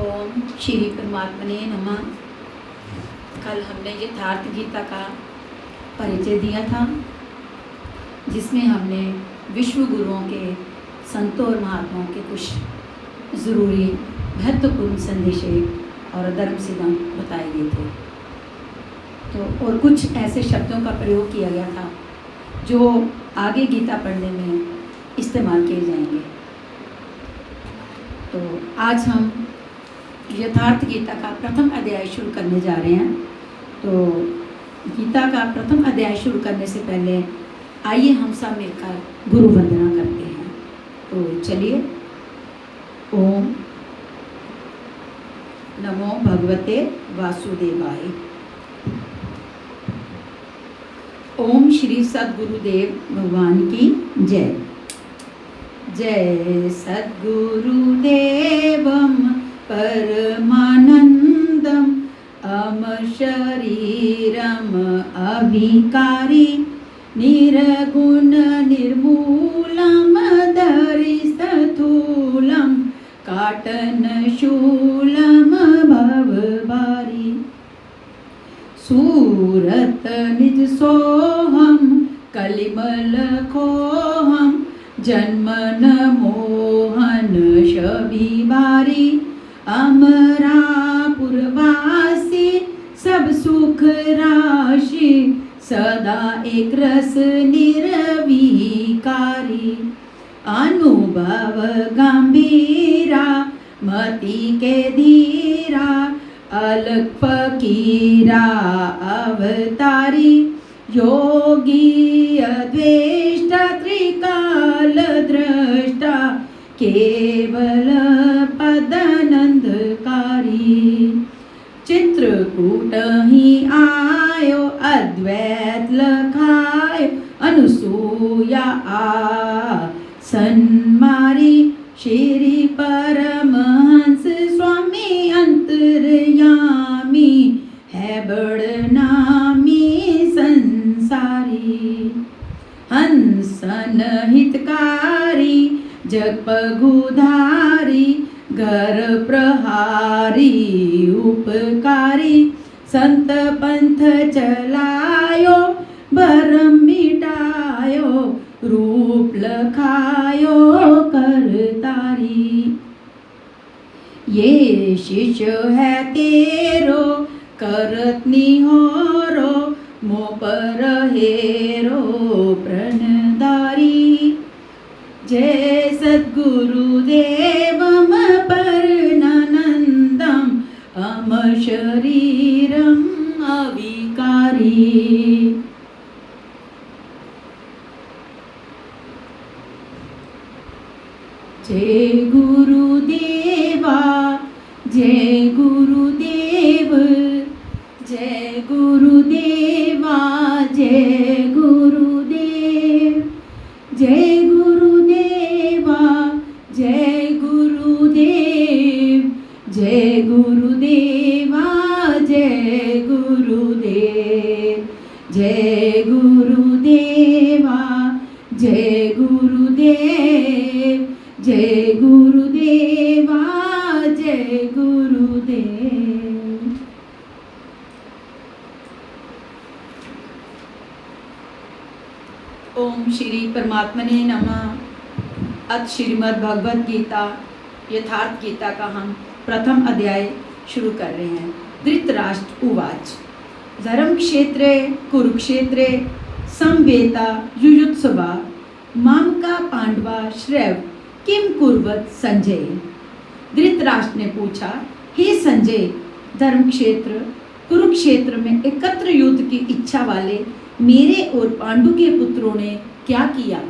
ओम श्री परमात्मने नमः। कल हमने यथार्थ गीता का परिचय दिया था, जिसमें हमने विश्व गुरुओं के, संतों और महात्माओं के कुछ ज़रूरी महत्वपूर्ण संदेश और धर्म सिद्धांत बताए गए थे। तो और कुछ ऐसे शब्दों का प्रयोग किया गया था जो आगे गीता पढ़ने में इस्तेमाल किए जाएंगे। तो आज हम यथार्थ गीता का प्रथम अध्याय शुरू करने जा रहे हैं। तो गीता का प्रथम अध्याय शुरू करने से पहले आइए हम सब मिलकर गुरु वंदना करते हैं। तो चलिए। ओम नमो भगवते वासुदेवाय। ओम श्री सद्गुरुदेव भगवान की जय। जय सद्गुरुदेवम परमानंदम अमशरीरम अभिकारी निर्गुण निर्मूलम धरिस्थूलम काटन शूलम भवभारी सूरत निज सोहम कलिमल खोहम जन्मन मोहन शबिबारी अमरापुरवासी सब सुख राशि सदा एक रस निर्विकारी अनुभव गंभीरा मति के धीरा अलग फकीरा अवतारी योगी अद्वेष्टा त्रिकाल दृष्टा केवल पदानंदकारी चित्रकूट ही आयो अद्वैत लखायो अनुसूया सन्मारी श्री परमहंस स्वामी अंतर्यामी है बड़नामी संसारी हंसन हितकारी जगपगुधारी घर प्रहारी उपकारी संत पंथ चलायो भरम मिटायो रूप लखायो करतारी ये शिष्य है तेरो करत निहोरो मो पर हेरो प्रणदारी जय सद्गुरुदेवम परमानंदम अमशरीरम अविकारी। जय गुरुदेवा जय गुरुदेव जय गुरुदेवा जय गुरुदेव जय गुरुदेवा जय गुरुदेव जय गुरुदेवा जय गुरुदेव जय गुरुदेवा जय गुरुदेव जय गुरुदेवा जय गुरुदेव। ओम श्री परमात्मने नमः। अथ श्रीमद् भगवद गीता यथार्थ गीता का हम प्रथम अध्याय शुरू कर रहे हैं। धृतराष्ट्र उवाच धर्म क्षेत्रे कुरुक्षेत्रे समवेता युयुत्सवा मामका पांडवा श्रेव किम कुर्वत संजय। धृतराष्ट्र ने पूछा, हे संजय, धर्म क्षेत्र कुरुक्षेत्र में एकत्र युद्ध की इच्छा वाले मेरे और पांडु के पुत्रों ने क्या किया।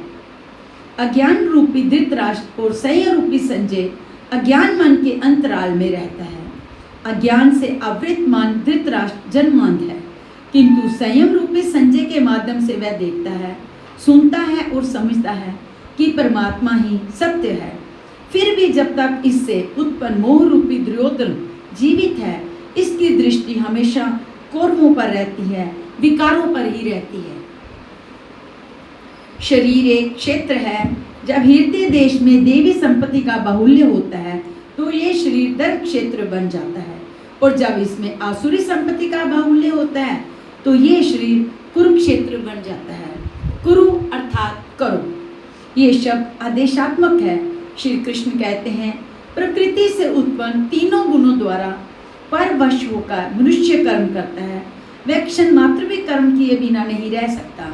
अज्ञान रूपी धृतराष्ट्र और संयम रूपी संजय अज्ञान मन के अंतराल में रहता है। अज्ञान से आवृतमान धृतराष्ट्र जन्मांध है, किंतु संयम रूपी संजय के माध्यम से वह देखता है, सुनता है और समझता है कि परमात्मा ही सत्य है। फिर भी जब तक इससे उत्पन्न मोह रूपी दुर्योधन जीवित है, इसकी दृष्टि हमेशा कर्मों पर रहती है, विकारों पर ही रहती है। शरीर एक क्षेत्र है। जब हृदय देश में देवी संपत्ति का बाहुल्य होता है तो तो ये शरीर धर्म क्षेत्र बन जाता है, और जब इसमें आसुरी संपत्ति का बाहुल्य होता है तो ये शरीर कुरुक्षेत्र बन जाता है। कुरु अर्थात करो, ये शब्द आदेशात्मक है। श्री कृष्ण कहते हैं प्रकृति से उत्पन्न तीनों गुणों द्वारा परवश होकर मनुष्य कर्म करता है। वह क्षण मात्र भी कर्म किए बिना नहीं रह सकता,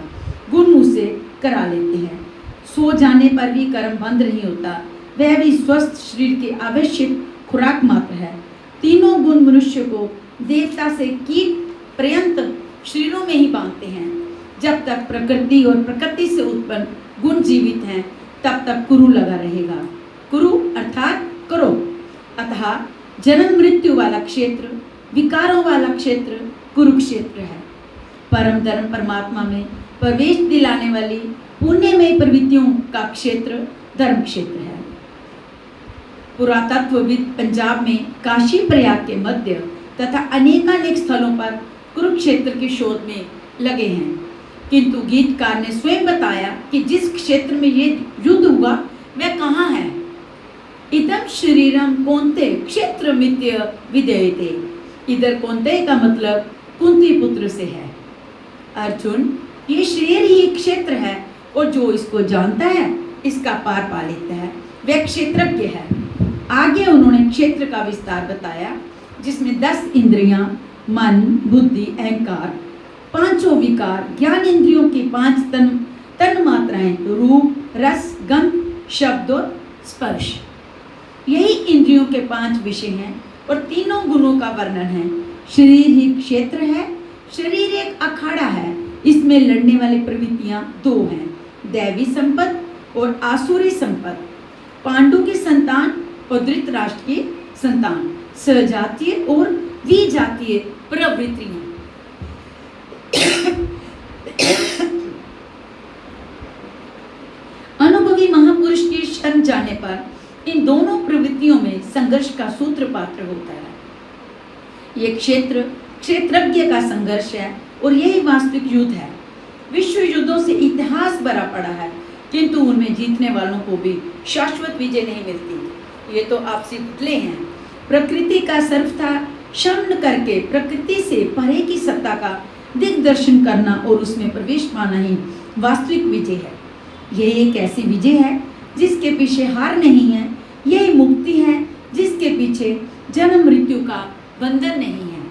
गुण उसे करा लेते हैं। सो जाने पर भी कर्म बंद नहीं होता, वह भी स्वस्थ शरीर की आवश्यक खुराक मात्र है। तीनों गुण मनुष्य को देवता से कीट पर्यंत शरीरों में ही बांधते हैं। जब तक प्रकृति और प्रकृति से उत्पन्न गुण जीवित हैं तब तक कुरु लगा रहेगा। कुरु अर्थात करो। अतः जन्म मृत्यु वाला क्षेत्र, विकारों वाला क्षेत्र कुरुक्षेत्र है। परम धर्म परमात्मा में प्रवेश दिलाने वाली पुण्यमय प्रवृत्तियों का क्षेत्र धर्म क्षेत्र है। पुरातत्वविद पंजाब में काशी प्रयाग के मध्य तथा अनेकानेक स्थलों पर कुरुक्षेत्र की शोध में लगे हैं, किंतु गीतकार ने स्वयं बताया कि जिस क्षेत्र में ये युद्ध हुआ वह कहाँ है। इदम शरीरम कौन्ते क्षेत्र मित्य विधेयते। इधर कौन्ते का मतलब कुंती पुत्र से है। अर्जुन, ये शरीर ही एक क्षेत्र है और जो इसको जानता है इसका पार पा लेता है, वह क्षेत्रज्ञ है। आगे उन्होंने क्षेत्र का विस्तार बताया, जिसमें 10 इंद्रियां, मन, बुद्धि, अहंकार, पांचों विकार, ज्ञान इंद्रियों की 5 तन मात्राएं, रूप, रस, गंध, शब्द और स्पर्श, यही इंद्रियों के 5 विषय हैं और तीनों गुणों का वर्णन है। शरीर ही क्षेत्र है। शरीर एक अखाड़ा है, इसमें लड़ने वाली प्रवृत्तियां 2 हैं, दैवी संपत्ति और आसुरी संपत्ति। पांडु की संतान और धृतराष्ट्र की संतान, सजातीय और विजातीय प्रवृत्तियां। अनुभवी महापुरुष की शरण जाने पर इन दोनों प्रवृत्तियों में संघर्ष का सूत्रपात्र होता है। ये क्षेत्र क्षेत्रज्ञ का संघर्ष है और यही वास्तविक युद्ध है। विश्व युद्धों से इतिहास भरा पड़ा है, किंतु उनमें जीतने वालों को भी शाश्वत विजय नहीं मिलती। ये तो आपसी पुतले हैं। प्रकृति का सर्वथा शमन करके प्रकृति से परे की सत्ता का दिग्दर्शन करना और उसमें प्रवेश पाना ही वास्तविक विजय है। यही एक ऐसी विजय है जिसके पीछे हार नहीं है। यही मुक्ति है जिसके पीछे जन्म मृत्यु का बंधन नहीं है।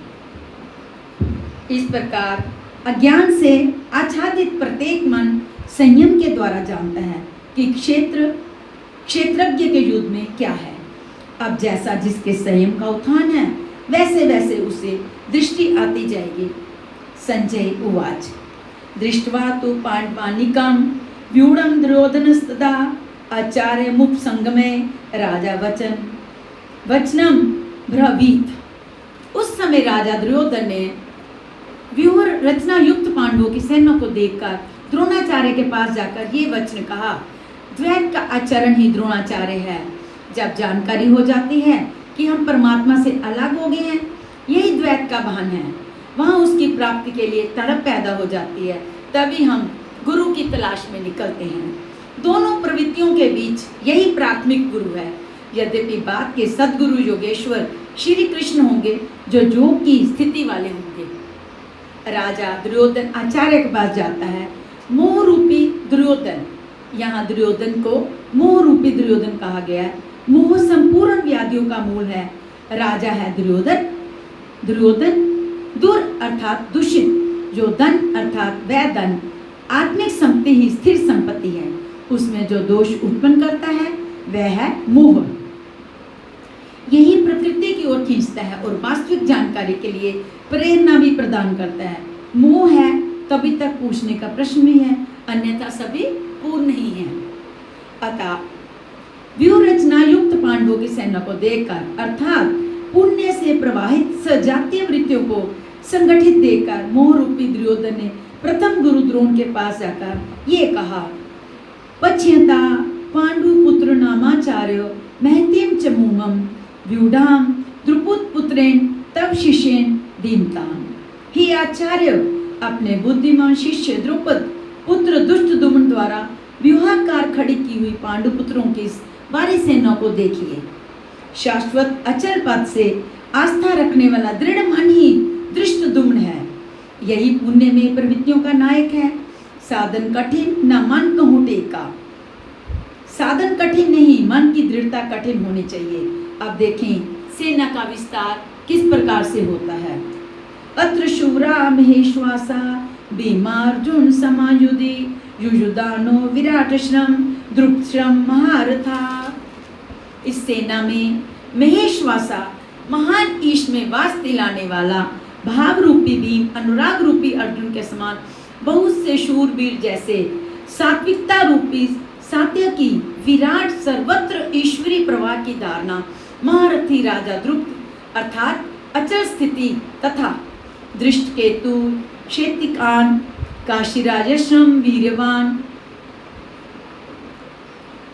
इस प्रकार अज्ञान से आच्छादित प्रत्येक मन संयम के द्वारा जानता है कि क्षेत्रज्ञ के युद्ध में क्या है। अब जैसा जिसके संयम का उत्थान है वैसे वैसे उसे दृष्टि आती जाएगी। संजय उवाच दृष्ट्वा तु पाण्डवानिकं व्यूढ़ं दुर्योधनस्तदा आचार्य मुपसंगमे राजा वचनम ब्रवीत। उस समय राजा दुर्योधन ने व्यूह रचना युक्त पांडवों की सेना को देखकर द्रोणाचार्य के पास जाकर ये वचन कहा। द्वैत का आचरण ही द्रोणाचार्य है। जब जानकारी हो जाती है कि हम परमात्मा से अलग हो गए हैं, यही द्वैत का भान है, वहाँ उसकी प्राप्ति के लिए तड़प पैदा हो जाती है, तभी हम गुरु की तलाश में निकलते हैं। दोनों प्रवृत्तियों के बीच यही प्राथमिक गुरु है। यद्यपि बात के सदगुरु योगेश्वर श्री कृष्ण होंगे जो योग की स्थिति वाले होंगे। राजा दुर्योधन आचार्य के पास जाता है। मोह रूपी दुर्योधन, यहाँ दुर्योधन को मोह रूपी दुर्योधन कहा गया है। मोह संपूर्ण व्याधियों का मूल है। राजा है दुर्योधन दुर अर्थात दूषित, जो धन अर्थात वह धन आत्मिक संपत्ति ही स्थिर संपत्ति है। उसमें जो दोष उत्पन्न करता है वह है मोह। यही प्रकृति की ओर खींचता है और वास्तविक जानकारी के लिए प्रेरणा भी प्रदान करता है। मोह है तभी तक पूछने का प्रश्न भी है, अन्यथा सभी पूर्ण नहीं है। अतः व्यूह रचना युक्त पांडवों की सेना को देखकर अर्थात पुण्य से प्रवाहित सजातीय वृत्तियों को संगठित देखकर मोह रूपी दुर्योधन ने प्रथम गुरु द्रोण के पास जाकर ये कहा, पच्यता पांडुपुत्र नामाचार्य महतीम च मुमम व्यूढ़ाम द्रुपद पुत्रेण तब शिष्येन दीमताम। ही आचार्य, अपने बुद्धिमान शिष्य द्रुपद पुत्र दुष्ट दुम्न द्वारा व्यूहाकार खड़ी की हुई पांडुपुत्रों की इस भारी सेना को देखिए। शाश्वत अचल पद से आस्था रखने वाला दृढ़ मन ही दृष्टद्युम्न है। यही पुण्य में प्रवृत्तियों का नायक है। साधन कठिन न मन कहूँ टेका। साधन कठिन नहीं, मन की दृढ़ता कठिन होनी चाहिए। अब देखें सेना का विस्तार किस प्रकार से होता है। अत्र शूरा महेश्वासा भीमार्जुन समायुधि युयुधानो विराट श्रम द्रुप श्रम महारथा। इस सेना में महेश्वासा महान ईश में वास दिलाने वाला भाव रूपी भीम अनुराग रूपी अर्जुन के समान बहुत से शूरवीर जैसे सात्विकता रूपी सात्यकी विराट सर्वत्र ईश्वरी प्रवाह की धारणा महारथी राजा द्रुप अर्थात अचल स्थिति तथा दृष्टकेतु क्षेतिकान काशीराजश्रम वीरवान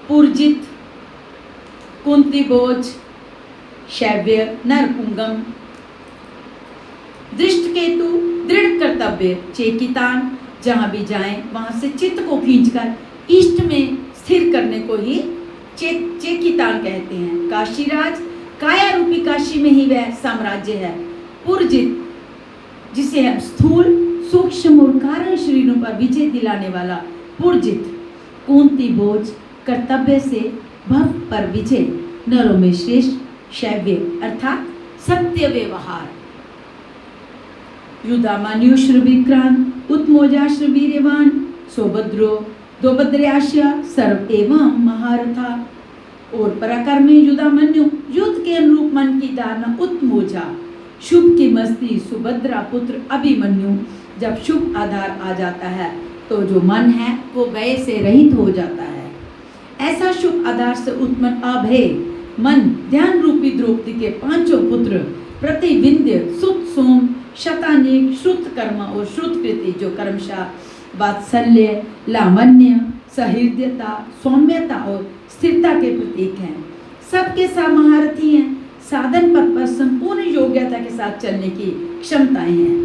पुरजित कुंतीभोज शैव्य नरपुंगम दृष्टकेतु दृढ़ कर्तव्य चेकितान जहां भी जाएं वहां से चित्त को खींचकर इष्ट में स्थिर करने को ही चेकितान कहते हैं। काशीराज काया रूपी काशी में ही वह साम्राज्य है। पुरजित जिसे हम स्थूल सूक्ष्म और कारण शरीरों पर विजय दिलाने वाला पुरजित। कुंतीभोज कर्तव्य से भव पर विजय। नरों में श्रेष्ठ शैव्य अर्थात सत्य व्यवहार। युधामान्युश्र विक्रांत उत्मोजाश्र वीर्यवान सौभद्रो दोभद्रयाश्य सर्व एवं महारथा। और पराक्रमी युधामन्यु युद्ध के अनुरूप मन की धारणा उत्मोजा। शुभ की मस्ती सुभद्रा पुत्र अभिमन्यु। जब शुभ आधार आ जाता है तो जो मन है वो भय से रहित हो जाता है। ऐसा शुभ आधार से उत्पन्न अभय मन ध्यान रूपी द्रौपदी के पांचों पुत्र प्रतिविंध्य सुत सोम शतानिक श्रुतकर्मा और श्रुतकृति जो कर्मशा वात्सल्य लावण्य सहृदयता सौम्यता और स्थिरता के प्रतीक हैं। सबके साथ महारथी हैं। साधन पथ पर संपूर्ण योग्यता के साथ चलने की क्षमताएं हैं।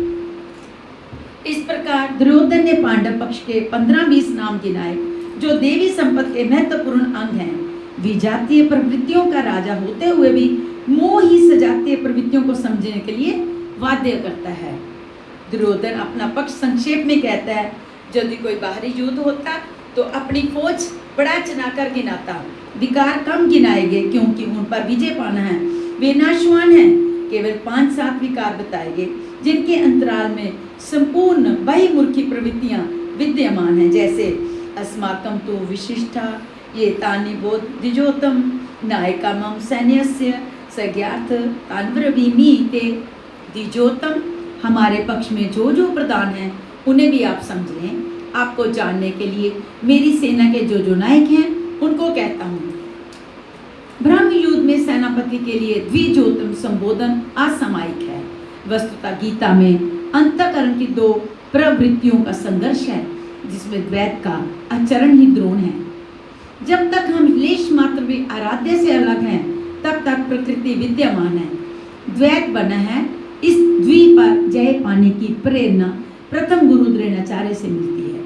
इस प्रकार दुर्योधन ने पांडव पक्ष के 15-20 नाम गिनाए जो देवी संपत्ति के महत्वपूर्ण अंग हैं। विजातीय प्रवृत्तियों का राजा होते हुए भी मोह ही सजातीय प्रवृत्तियों को समझने के लिए वाध्य करता है। दुर्योधन अपना पक्ष संक्षेप में कहता है, यदि कोई बाहरी युद्ध होता तो अपनी फौज बड़ा चनाकर गिनाता, विकार कम गिनाएंगे क्योंकि उन पर विजय पाना है। वे नाशवान हैं। केवल 5-7 विकार बताएंगे जिनके अंतराल में संपूर्ण बहिर्मुखी प्रवृत्तियां विद्यमान हैं, जैसे अस्माकं तु विशिष्टा ये तानि बोध द्विजोतम नायका मम सैन्यस्य सज्ञात तान्ब्रवीमि ते। द्विजोतम हमारे पक्ष में जो जो प्रधान हैं उन्हें भी आप समझ लें। आपको जानने के लिए मेरी सेना के जो जो नायक हैं उनको कहता हूँ। ब्रह्म युद्ध में सेनापति के लिए द्विजोतम संबोधन असामायिक है। वस्तुतः गीता में अंतःकरण की 2 प्रवृत्तियों का संघर्ष है जिसमें द्वैत का आचरण ही द्रोण है। जब तक हम लेश मात्र भी आराध्य से अलग हैं तब तक प्रकृति विद्यमान है। द्वैत बना है। इस द्वि पर जय पाने की प्रेरणा प्रथम गुरु द्रोणाचार्य से मिलती है।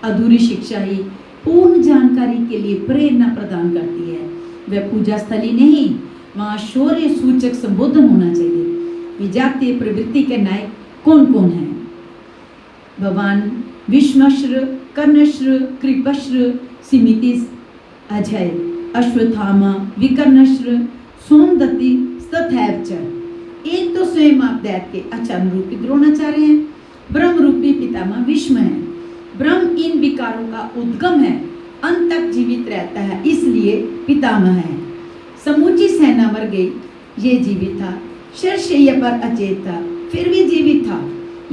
अधूरी शिक्षा ही पूर्ण जानकारी के लिए प्रेरणा प्रदान करती है। वह पूजा स्थली नहीं, वहाँ शौर्य सूचक संबोधन होना चाहिए। विजातीय प्रवृत्ति के नायक कौन कौन हैं? भगवान विष्णुश्र कर्णश्र कृपश्र सिमितिस अजय अश्वत्थामा विकर्णश्र सोमदत्ति तथैव च। एक तो स्वयं आप दैत्य के आचार्य रूपी द्रोणाचार्य हैं। ब्रह्म रूपी पितामह भीष्म हैं। ब्रह्म इन विकारों का उद्गम है, अंत तक जीवित रहता है, इसलिए पितामह है। समूची सेना मर गई, ये जीवित था। शरशैया पर अचेत था, फिर भी जीवित था।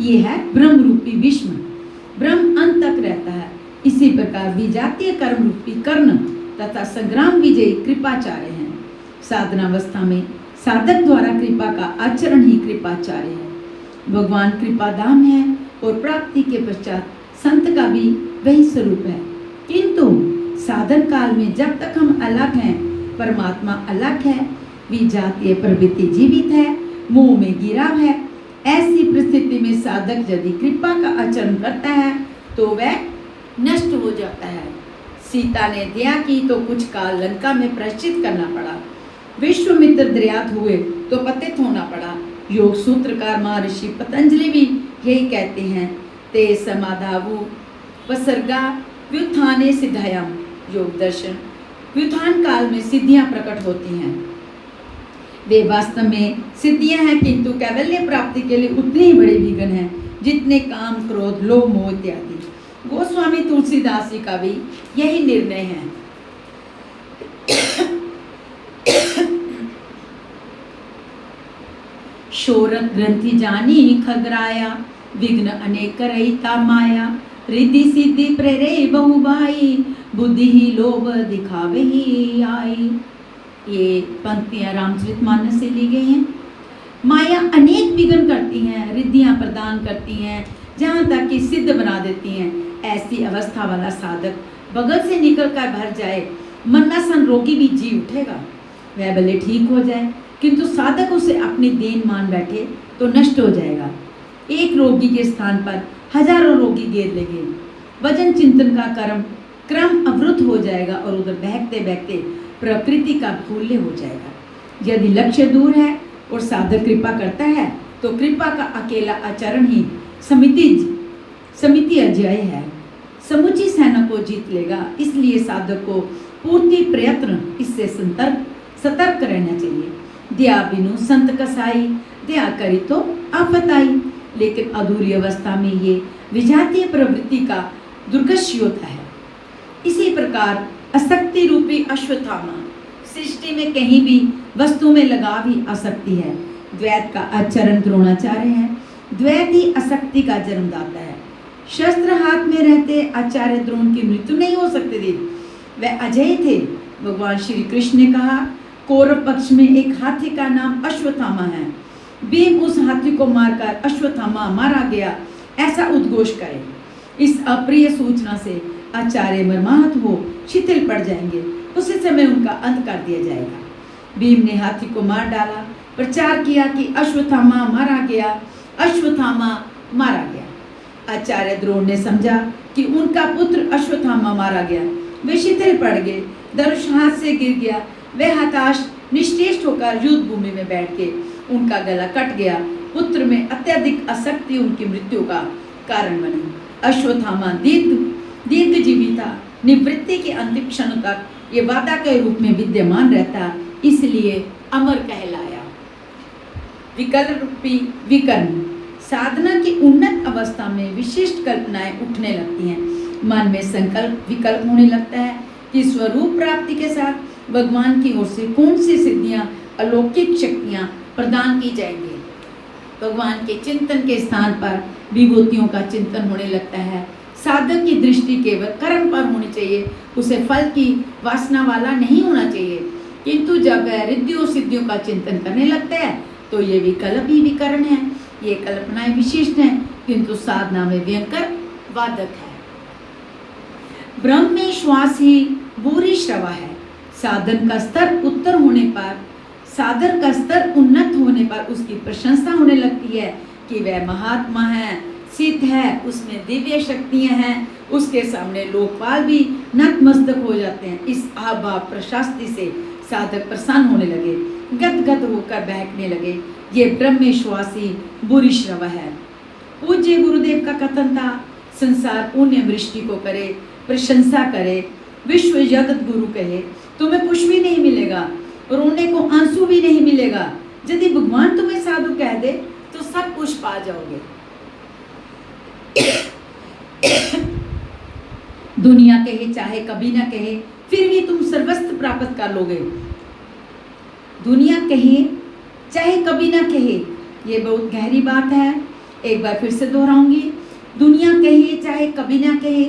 ये है ब्रह्म रूपी भीष्म। ब्रह्म अंत तक रहता है। इसी प्रकार विजातीय कर्म रूपी कर्ण तथा संग्राम विजयी कृपाचार्य हैं। साधनावस्था में साधक द्वारा कृपा का आचरण ही कृपाचार्य है। भगवान कृपाधाम है और प्राप्ति के पश्चात संत का भी वही स्वरूप है। किंतु साधन काल में जब तक हम अलग हैं, परमात्मा अलग है, विजातीय प्रवृत्ति जीवित है, मोह में गिराव है। ऐसी परिस्थिति में साधक यदि कृपा का आचरण करता है तो वह नष्ट हो जाता है। सीता ने दया की तो कुछ काल लंका में प्रायश्चित करना पड़ा। विश्वामित्र दृढ़ हुए तो पतित होना पड़ा। योग सूत्रकार महर्षि पतंजलि भी यही कहते हैं, ते समाधावु वसर्गा व्युत्थाने सिद्धायाम। योग दर्शन व्युत्थान काल में सिद्धियां प्रकट होती हैं। वे वास्तव में सिद्धियां हैं, किंतु कैवल्य प्राप्ति के लिए उतने ही बड़े विघ्न हैं जितने काम, क्रोध, लोभ, मोह इत्यादि। गोस्वामी तुलसीदास जी का भी यही निर्णय है। शोरत ग्रंथि जानी खगराया, विघ्न अनेक रहिता माया। रिद्धि सिद्धि प्रेरे बहुबाई, बुद्धि ही लोभ दिखावे ही आई। ये पंक्तियां रामचरितमानस से ली गई हैं। माया अनेक विघ्न करती हैं, रिद्धियां प्रदान करती हैं, जहाँ तक कि सिद्ध बना देती हैं। ऐसी अवस्था वाला साधक बगल से निकलकर भर जाए, मन्नासन रोगी भी जी उठेगा, वह भले ठीक हो जाए, किंतु साधक उसे अपनी देन मान बैठे तो नष्ट हो जाएगा। एक रोगी के स्थान पर हजारों रोगी घेर लेंगे। वजन चिंतन का क्रम अवरुद्ध हो जाएगा और उधर बहकते बहकते प्रकृति का भूल्य हो जाएगा। यदि लक्ष्य दूर है और साधक कृपा करता है तो कृपा का अकेला आचरण ही समिति अजय है, समुची सेना को जीत लेगा। इसलिए साधक को पूर्ति प्रयत्न इससे सतर्क रहना चाहिए। दया बिनु संत कसाई, दया करी तो आफत आई। लेकिन अधूरी अवस्था में ये विजातीय प्रवृत्ति का दुर्गश्य होता है। इसी प्रकार आसक्ति रूपी अश्वत्थामा सृष्टि में कहीं भी वस्तु में लगा भी आसक्ति है। द्वैत का आचरण द्रोणाचार्य है। द्वैत ही आसक्ति का जन्मदाता है। शस्त्र हाथ में रहते आचार्य द्रोण की मृत्यु नहीं हो सकती थी, वह अजय थे। भगवान श्री कृष्ण ने कहा, कौरव पक्ष में एक हाथी का नाम अश्वत्थामा है। भीम उस हाथी को मारकर अश्वत्थामा मारा गया ऐसा उद्घोष करे। इस अप्रिय सूचना से आचार्य मर्माहत हो शिथिल पड़ जाएंगे। उसी समय उनका अंत कर दिया जाएगा। भीम ने हाथी को मार डाला, प्रचार किया कि अश्वत्थामा मारा गया, अश्वत्थामा मारा गया। आचार्य द्रोण ने समझा कि उनका पुत्र अश्वत्थामा मारा गया। वे शिथिल पड़ गए, धनुष हाथ से गिर गया। वे हताश निश्चेष्ट होकर युद्ध भूमि में बैठ के उनका गला कट गया। पुत्र में अत्यधिक आसक्ति उनकी मृत्यु का कारण बनी। अश्वत्थामा दीर्घजीवी था। निवृत्ति के अंतिम क्षण तक ये वादा के रूप में विद्यमान रहता, इसलिए अमर कहलाया। विकल्प रूपी विकर्ण साधना की उन्नत अवस्था में विशिष्ट कल्पनाएं उठने लगती हैं। मन में संकल्प विकल्प होने लगता है कि स्वरूप प्राप्ति के साथ भगवान की ओर से कौन सी सिद्धियां, अलौकिक शक्तियां प्रदान की जाएंगी। भगवान के चिंतन के स्थान पर विभूतियों का चिंतन होने लगता है। साधक की दृष्टि केवल कर्म पर होनी चाहिए, उसे फल की वासना वाला नहीं होना चाहिए। किंतु जब वह रिद्धियों सिद्धियों का चिंतन करने लगता है तो ये विकल्प ही विकर्ण है। ये कल्पनाएं विशिष्ट हैं, किंतु साधना में व्यंकर वादक है। ब्रह्म में श्वास ही बुरी श्रवा है। साधन का स्तर उत्तर होने पर, साधन का स्तर उन्नत होने पर उसकी प्रशंसा होने लगती है कि वह महात्मा है, सिद्ध है, उसमें दिव्य शक्तियां हैं। उसके सामने लोकपाल भी नतमस्तक हो जाते हैं। इस आभाव प्रशस्ति से साधक प्रसन्न होने लगे, गदगद होकर बहकने लगे। ये ब्रह्मेश्वासी बुरी श्रवा है। पूज्य गुरुदेव का कथन था, संसार पुण्य वृष्टि को करे, प्रशंसा करे, विश्व जगत गुरु कहे, तुम्हें कुछ भी नहीं मिलेगा, रोने को आंसू भी नहीं मिलेगा। यदि भगवान तुम्हें साधु कह दे तो सब कुछ पा जाओगे। दुनिया कहे चाहे कभी ना कहे, फिर भी तुम सर्वस्व प्राप्त कर लोगे। दुनिया कहे चाहे कभी ना कहे, ये बहुत गहरी बात है। एक बार फिर से दोहराऊंगी, दुनिया कहे चाहे कभी ना कहे,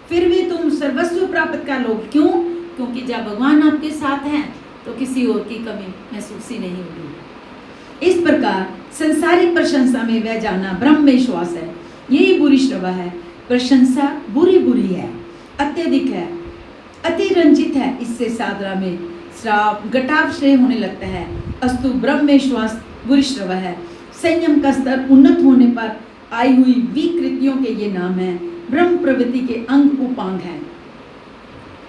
फिर भी तुम सर्वस्व प्राप्त कर लोगे। क्यों? क्योंकि जब भगवान आपके साथ हैं तो किसी और की कमी महसूस ही नहीं होगी। इस प्रकार संसारिक प्रशंसा में वह जाना ब्रह्म में श्वास है। यही बुरी श्रवा है। प्रशंसा बुरी है, अत्यधिक है, अति रंजित है। इससे साधना में श्राव घटावश्रय होने लगता है। अस्तु ब्रह्म में श्वास बुरी श्रवा है। संयम का स्तर उन्नत होने पर आई हुई विकृतियों के ये नाम है। ब्रह्म प्रवृत्ति के अंग उपांग हैं।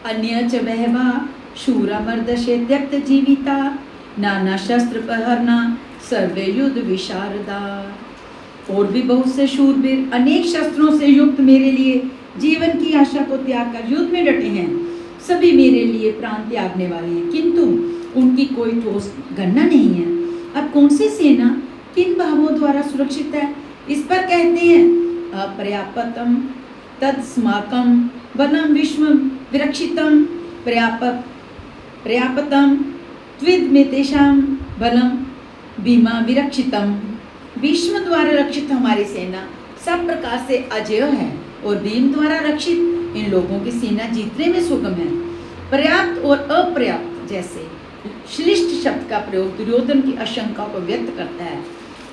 अन्य च वहवा शूरा मर्दशे त्यक्त जीविता, नाना शस्त्र प्रहरना सर्वे युद्ध विशारदा। और भी बहुत से शूरवीर अनेक शस्त्रों से युक्त मेरे लिए जीवन की आशा को त्याग कर युद्ध में डटे हैं। सभी मेरे लिए प्राण त्यागने वाले हैं, किंतु उनकी कोई ठोस गणना नहीं है। अब कौन सी सेना किन भावों द्वारा सुरक्षित है, इस पर कहते हैं अपर्याप्तम तत्स्माकम वनम विश्व विरक्षितम पर्याप्तम त्विद में तेषाम बलम बीमा विरक्षितम। भीष्म द्वारा रक्षित हमारी सेना सब प्रकार से अजेय है और भीम द्वारा रक्षित इन लोगों की सेना जीतने में सुगम है। पर्याप्त और अपर्याप्त जैसे श्लिष्ट शब्द का प्रयोग दुर्योधन की आशंका को व्यक्त करता है।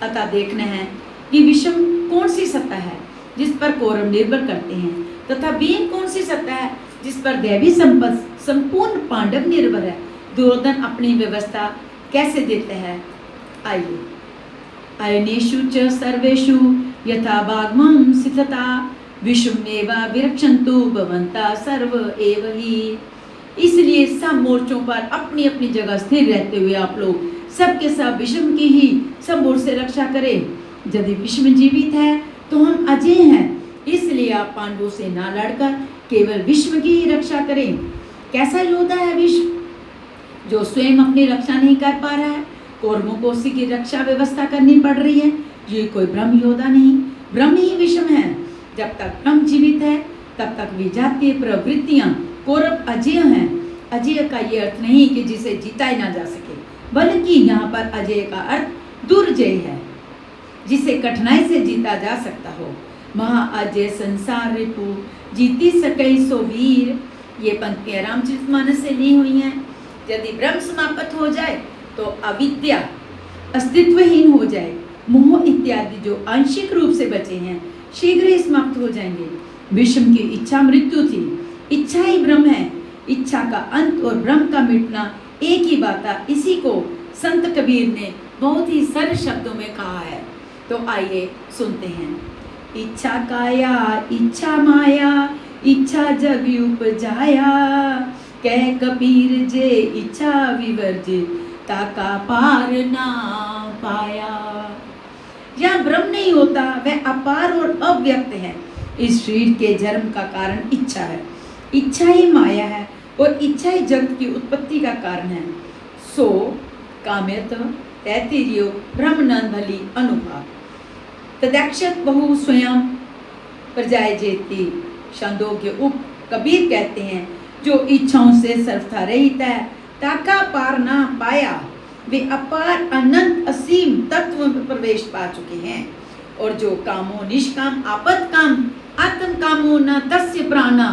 अतः देखना है कि विषम कौन सी सत्ता है जिस पर कौरव निर्भर करते हैं, तथा भीम कौन सी सत्ता है जिस पर दैवी संपत्ति संपूर्ण पांडव निर्भर है। दुर्योधन अपनी व्यवस्था कैसे देते हैं, आइए। अयनेषु च सर्वेषु यथा भागमं सिद्धता विषमेवा विरक्षन्तु भवन्ता सर्व एव ही। इसलिए सब मोर्चों पर अपनी अपनी जगह स्थिर रहते हुए आप लोग सबके सब विषम की ही सब ओर से रक्षा करें। यदि विषम जीवित है तो हम अजय हैं, इसलिए आप पांडवों से ना लड़कर केवल विश्व की ही रक्षा करें। कैसा योद्धा है विश्व, जो स्वयं अपनी रक्षा नहीं कर पा रहा है, कौरवों को उसी की रक्षा व्यवस्था करनी पड़ रही है। ये कोई ब्रह्म योद्धा नहीं, ब्रह्म ही विषम है। जब तक ब्रह्म जीवित है तब तक विजातीय प्रवृत्तियां कौरव अजय हैं। अजय का ये अर्थ नहीं कि जिसे जीता ही ना जा सके, बल्कि यहाँ पर अजय का अर्थ दुर्जय है, जिसे कठिनाई से जीता जा सकता हो। महा अजय संसार रिपु जीती सकई सो वीर। ये पंक्तियां रामचरितमानस से ली हुई हैं। यदि ब्रह्म समाप्त हो जाए तो अविद्या अस्तित्वहीन हो जाए, मोह इत्यादि जो आंशिक रूप से बचे हैं शीघ्र ही समाप्त हो जाएंगे। विषम की इच्छा मृत्यु थी, इच्छा ही ब्रह्म है। इच्छा का अंत और ब्रह्म का मिटना एक ही बात है। इसी को संत कबीर ने बहुत ही सरल शब्दों में कहा है। तो आइए सुनते हैं। इच्छा काया इच्छा माया इच्छा जब उपजाया, कह कबीर जे इच्छा विवर्जित ताका पार ना पाया। यहाँ ब्रह्म नहीं होता, वह अपार और अव्यक्त है। इस शरीर के जन्म का कारण इच्छा है, इच्छा ही माया है और इच्छा ही जगत की उत्पत्ति का कारण है। सो काम्यत तैतिरियो ब्रह्मनंद भली अनुभव तदक्षत बहु स्वयं प्रजाय जेती। छंदोग्य उप कबीर कहते हैं, जो इच्छाओं से सर्वथा रहित है, ताका पार ना पाया, वे अपार अनंत असीम तत्व में प्रवेश पा चुके हैं। और जो कामो निष्काम आपद काम आत्म कामो न तस्य प्राणा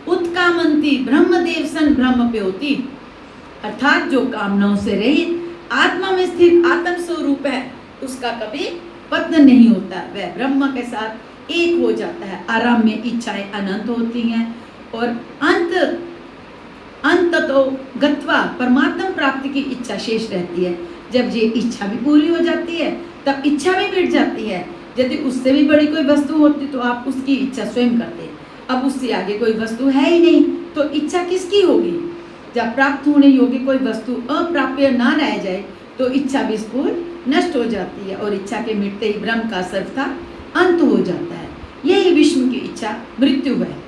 उत्कामंती ब्रह्मदेव सन ब्रह्म प्योति। अर्थात जो कामनाओं से रहित आत्मा में स्थिर आत्म स्वरूप है, उसका कभी पतन नहीं होता, वह ब्रह्म के साथ एक हो जाता है। आराम में इच्छाएं अनंत होती हैं और अंत तो गत्वा परमात्मा प्राप्ति की इच्छा शेष रहती है। जब ये इच्छा भी पूरी हो जाती है तब इच्छा भी मिट जाती है। यदि उससे भी बड़ी कोई वस्तु होती तो आप उसकी इच्छा स्वयं करते। अब उससे आगे कोई वस्तु है ही नहीं तो इच्छा किसकी होगी। जब प्राप्त होने योग्य कोई वस्तु अप्राप्य ना रह जाए तो इच्छा भी स्फूर्त नष्ट हो जाती है और इच्छा के मिटते ही ब्रह्म का सर्वथा अंत हो जाता है। यही विष्णु की इच्छा मृत्यु है।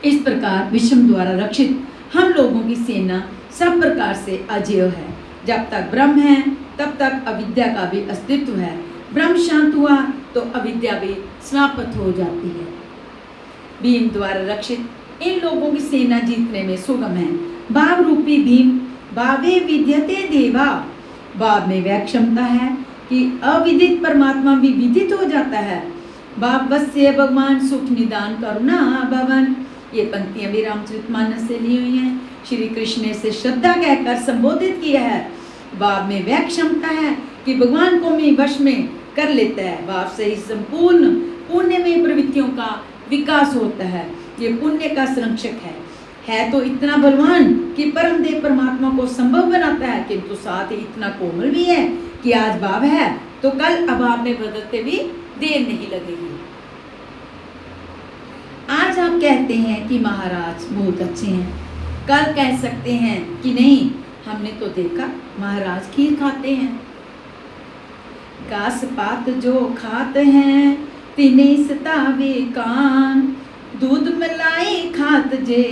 इस प्रकार विष्णु द्वारा रक्षित हम लोगों की सेना सब प्रकार से अजेय है। जब तक ब्रह्म है तब तक अविद्या का भी अस्तित्व है। ब्रह्म शांत हुआ तो अविद्या भी समाप्त हो जाती है। भीम द्वारा रक्षित इन लोगों की सेना जीतने में सुगम है। भाव रूपी भीम भावे विद्यते देवा। भाव में वह क्षमता है कि अविदित परमात्मा भी विदित हो जाता है। भाववस्य भगवान सुख निदान करुणा भवन। ये पंक्तियां भी रामचरितमानस से ली हुई हैं। श्री कृष्ण ने इसे श्रद्धा कहकर संबोधित किया है। भाव में वह क्षमता है कि भगवान को मैं वश में कर लेता है। भाव से ही संपूर्ण पुण्यमय प्रवृत्तियों का विकास होता है। ये पुण्य का संरक्षक है तो इतना बलवान कि परम देव परमात्मा को संभव बनाता है, किंतु साथ ही इतना कोमल भी है कि आज भाव है तो कल अभाव में बदलते भी देर नहीं लगेगी। आज आप कहते हैं कि महाराज बहुत अच्छे हैं, कल कह सकते हैं कि नहीं हमने तो देखा महाराज खीर खाते हैं। घास पात जो खाते हैं तिने सतावे कान, दूध मलाई खात जे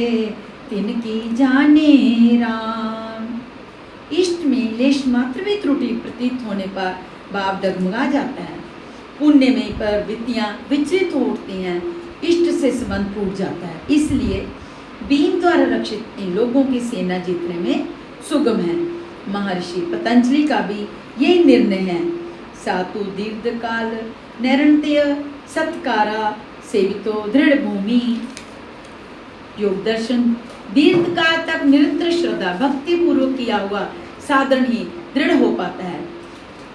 तिनकी जाने राम। इष्ट में लेश मात्र भी त्रुटि प्रतीत होने पर भाव डगमगा जाता है। पुण्य में प्रवृत्तियां विचलित हो उठती हैं, इष्ट से संबंध टूट जाता है। इसलिए भीम द्वारा रक्षित इन लोगों की सेना जीतने में सुगम है। महर्षि पतंजलि का भी यही निर्णय है। सातु दीर्घ काल नैरंत्य सत्कारा सेवितो दृढ़ भूमि। योग दर्शन दीर्घ काल तक निरंतर श्रद्धा भक्ति पूर्वक किया हुआ साधन ही दृढ़ हो पाता है।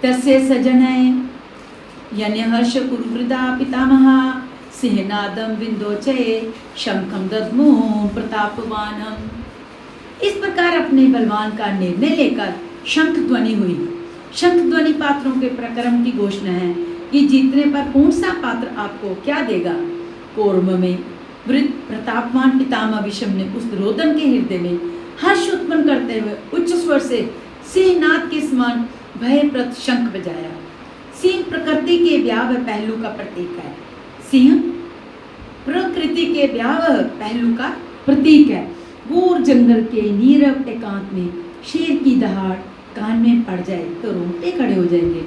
तस्य सजनय यन्यहर्ष कुरुवृदा पितामहा सिंहनादम विंदोचये शंखम दद्मो प्रतापवानम। इस प्रकार अपने बलवान का निर्णय लेकर शंख ध्वनि हुई। शंख ध्वनि पात्रों के प्रक्रम की घोषणा है कि जीतने पर कौन सा पात्र आपको क्या देगा। कौरव में वृद्ध प्रतापवान पितामह विषम ने उस रोदन के हृदय में हर्ष उत्पन्न करते हुए उच्च स्वर से सिंहनाद के समान भयप्रद शंख बजाया। सिंह प्रकृति के व्यावह पहलू का प्रतीक है। सिंह प्रकृति के व्यावह पहलू का प्रतीक है। घोर जंगल के नीरव एकांत में शेर की दहाड़ कान में पड़ जाए तो रोंगटे खड़े हो जाएंगे,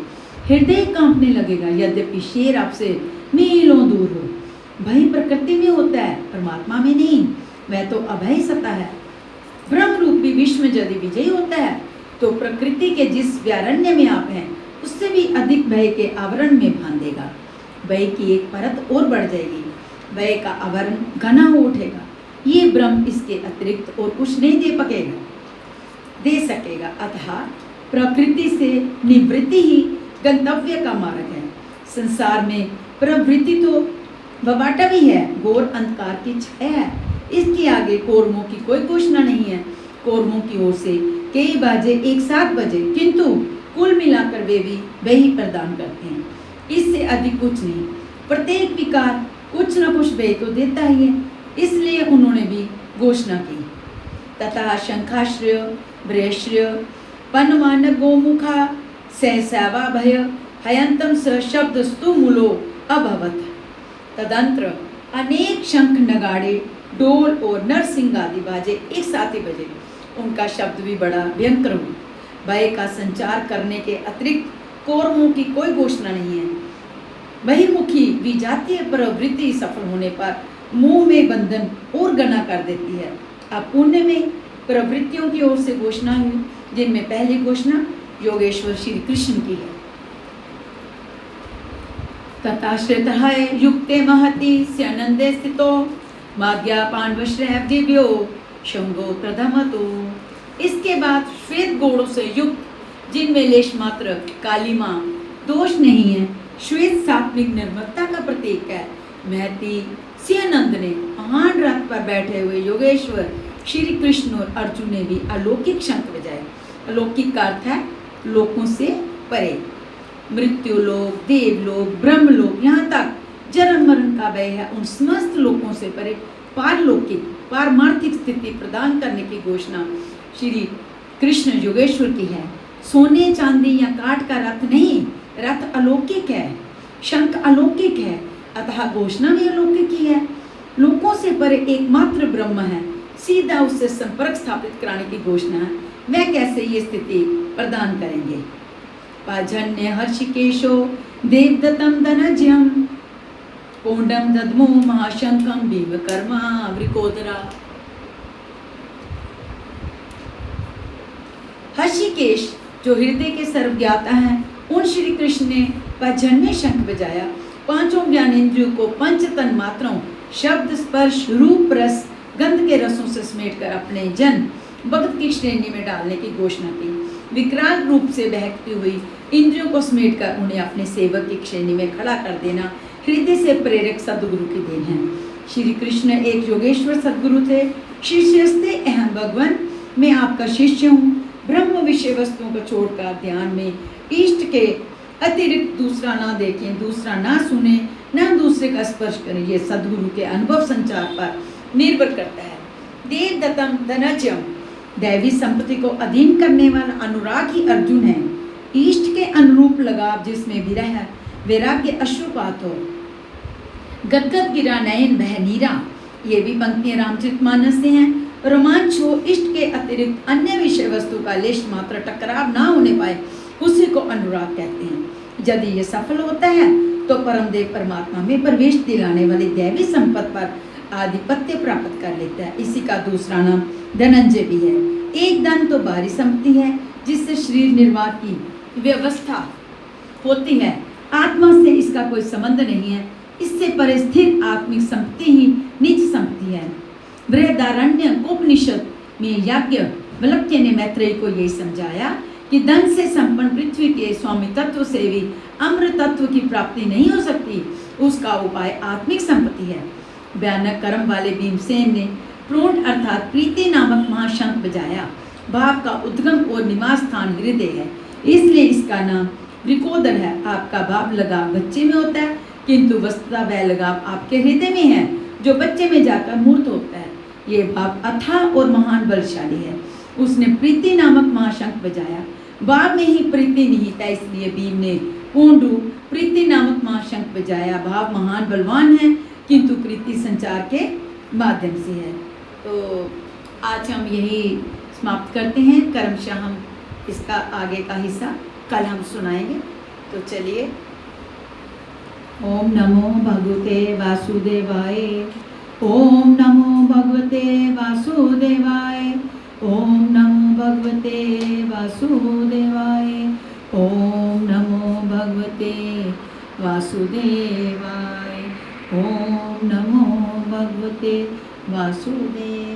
हृदय कांपने लगेगा। यद्यपि शेर आपसे मीलों दूर हो, भय प्रकृति में होता है, परमात्मा में नहीं। वह तो अभय सत्ता है। ब्रह्म रूपी विश्व में यदि विजयी होता है तो प्रकृति के जिस व्यारण्य में आप हैं उससे भी अधिक भय के आवरण में बांधेगा। भय की एक परत और बढ़ जाएगी, भय का आवरण घना हो उठेगा। ये ब्रह्म इसके अतिरिक्त और कुछ नहीं दे सकेगा। अतः प्रकृति से निवृत्ति ही गंतव्य का मार्ग है। संसार में प्रवृत्ति तो बबाटा भी है, घोर अंधकार की छाया है। इसके आगे कौरवों की कोई घोषणा नहीं है। कौरवों की ओर से कई बाजे एक साथ बजे, किंतु कुल मिलाकर वे भी वही प्रदान करते हैं, इससे अधिक कुछ नहीं। प्रत्येक विकार कुछ न कुछ व्यय तो देता ही है, इसलिए उन्होंने भी घोषणा की। तथा शंखाश्रय ब्रयश्रय पनवान गोमुखा सहसावा भय हयंतम स शब्द स्तु मूलो अभवत। तदंतर अनेक शंख नगाड़े डोल और नरसिंह आदि बाजे एक साथ ही बजे। उनका शब्द भी बड़ा भयंकर हुआ। भय का संचार करने के अतिरिक्त कौरवों की कोई घोषणा नहीं है। बहिर्मुखी विजातीय प्रवृत्ति सफल होने पर मोह में बंधन और घना कर देती है। अब पुण्य में प्रवृत्तियों की ओर से घोषणा हुई, जिनमें पहली घोषणा योगेश्वर श्री कृष्ण की है। तथाश्रितः युक्ते महति स्यानंदे स्थितो माज्ञा पांडवश्रय दिव्यो शंभो प्रथमतो। इसके बाद श्वेत घोड़ों से युक्त, जिनमें लेश मात्र कालिमा दोष नहीं है, श्वेत सात्विक निर्मलता का प्रतीक है, महति सिंहनंद ने महान रथ पर बैठे हुए योगेश्वर श्री कृष्ण और अर्जुन ने भी अलौकिक शंख बजाए। अलौकिक का अर्थ है लोकों से परे। मृत्यु लोक, देवलोक, ब्रह्मलोक, यहाँ तक जन्म मरण का भय है, उन समस्त लोकों से परे पारलौकिक पारमार्थिक स्थिति प्रदान करने की घोषणा श्री कृष्ण योगेश्वर की है। सोने चांदी या काठ का रथ नहीं, रथ अलौकिक है, शंख अलौकिक है, अतः घोषणा भी अलौकिक ही है। लोकों से परे एकमात्र ब्रह्म है, सीधा उससे संपर्क स्थापित कराने की घोषणा है। वह कैसे ये स्थिति प्रदान करेंगे। पाजन्य हर्षिकेशो देवदत्तम धनज्यम कोंडम दद्मो महाशंकम भीमकर्मा वृकोदरा। हर्षिकेश जो हृदय के सर्वज्ञाता हैं, उन श्री कृष्ण ने पाजन्य शंख बजाया। पांचों ज्ञानेंद्रियों को पंच तन मात्राओं शब्द स्पर्श रूप रस गंध के रसों से समेटकर अपने जन भगत की श्रेणी में डालने की घोषणा की। विकराल रूप से बहकती हुई इंद्रियों को समेटकर उन्हें अपने सेवक की श्रेणी में खड़ा कर देना हृदय से प्रेरक सदगुरु की देन है। श्री कृष्ण एक योगेश्वर सदगुरु थे। शिष्यस्ते अहम भगवान, मैं आपका शिष्य हूँ। ब्रह्म विषय वस्तुओं को छोड़कर ध्यान में इष्ट के अतिरिक्त दूसरा ना देखें, दूसरा ना सुने, ना दूसरे का स्पर्श करें। ये सदगुरु के अनुभव संचार पर निर्भर करता है। देवदत्तम धनज्यम, दैवी संपत्ति को अधीन करने वाला अनुराग ही अर्जुन है। इष्ट के अनुरूप लगाव जिसमें विरह वैराग्य अश्रुपात हो, गदगद गिरा नयन बह नीरा, ये भी पंक्तियां रामचरितमानस से हैं। रोमांच हो, इष्ट के अतिरिक्त अन्य विषय वस्तु का लेश मात्र टकराव ना होने पाए, उसी को अनुराग कहते हैं। यदि ये सफल होता है तो परमदेव परमात्मा में प्रवेश दिलाने वाली दैवी संपत्ति पर आधिपत्य प्राप्त कर लेता है। इसी का दूसरा नाम धनंजय भी है। एक धन तो बाहरी संपत्ति है जिससे शरीर निर्वाह की व्यवस्था होती है, आत्मा से इसका कोई संबंध नहीं है। इससे परे स्थिर आत्मिक संपत्ति ही निज संपत्ति है। बृहदारण्य उपनिषद में याज्ञवल्क्य ने मैत्रेयी को यही समझाया कि धन से संपन्न पृथ्वी के स्वामी तत्व से भी अमृत तत्व की प्राप्ति नहीं हो सकती, उसका उपाय आत्मिक संपत्ति है। भयानक कर्म वाले भीमसेन ने प्रोण अर्थात प्रीति नामक महाशंख बजाया। भाव का उद्गम और निवास स्थान हृदय है, इसलिए इसका नाम रिकोदर है। आपका भाव लगाव बच्चे में होता है, किंतु वस्तुतः वह लगाव आपके हृदय में है जो बच्चे में जाकर मूर्त होता है। ये भाव अथाह और महान बलशाली है। उसने प्रीति नामक महाशंख बजाया। भाव में ही प्रीति निहित है, इसलिए भीम ने पूर्णु प्रीति नामक महाशंख बजाया। भाव महान बलवान है, किंतु प्रीति संचार के माध्यम से है। तो आज हम यही समाप्त करते हैं। क्रमशः हम इसका आगे का हिस्सा कल हम सुनाएंगे। तो चलिए, ओम नमो भगवते वासुदेवाय, ओम नमो भगवते वासुदेवाय, ओम नमो भगवते वासुदेवाय, ओम नमो भगवते वासुदेवाय, ओम नमो भगवते वासुदेवाय।